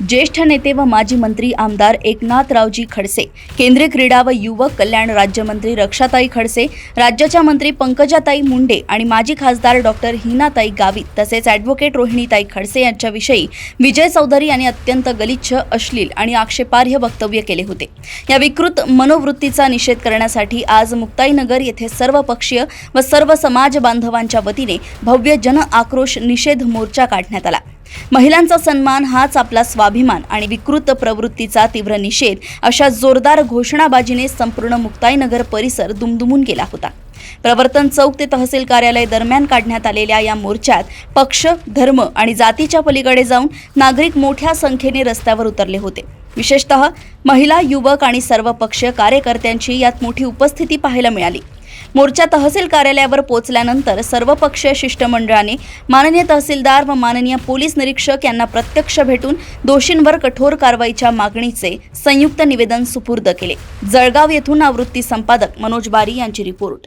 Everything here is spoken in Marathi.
ज्येष्ठ नेते व माजी मंत्री आमदार एकनाथरावजी खडसे, केंद्रीय क्रीडा व युवक कल्याण राज्यमंत्री रक्षाताई खडसे, राज्याच्या मंत्री पंकजाताई मुंडे आणि माजी खासदार डॉक्टर हिनाताई गावित तसेच ॲडव्होकेट रोहिणीताई खडसे यांच्याविषयी विजय चौधरी यांनी अत्यंत गलिच्छ, अश्लील आणि आक्षेपार्ह वक्तव्य केले होते। या विकृत मनोवृत्तीचा निषेध करण्यासाठी आज मुक्ताईनगर येथे सर्व पक्षीय व सर्व समाज बांधवांच्या वतीने भव्य जन आक्रोश निषेध मोर्चा काढण्यात आला। महिलांचा सन्मान हाच आपला स्वाभिमान आणि विकृत प्रवृत्तीचा तीव्र निषेध अशा जोरदार घोषणाबाजीने संपूर्ण मुक्ताईनगर परिसर दुमदुमून गेला होता। प्रवर्तन चौक ते तहसील कार्यालय दरम्यान काढण्यात आलेल्या या मोर्चात पक्ष, धर्म आणि जातीच्या पलीकडे जाऊन नागरिक मोठ्या संख्येने रस्त्यावर उतरले होते। विशेषतः महिला, युवक आणि सर्व पक्षीय कार्यकर्त्यांची यात मोठी उपस्थिती पाहायला मिळाली। मोर्चा तहसील कार्यालयावर पोहोचल्यानंतर सर्वपक्षीय शिष्टमंडळाने माननीय तहसीलदार व माननीय पोलीस निरीक्षक यांना प्रत्यक्ष भेटून दोषींवर कठोर कारवाईच्या मागणीचे संयुक्त निवेदन सुपूर्द केले। जळगाव येथून आवृत्ती संपादक मनोज बारी यांची रिपोर्ट।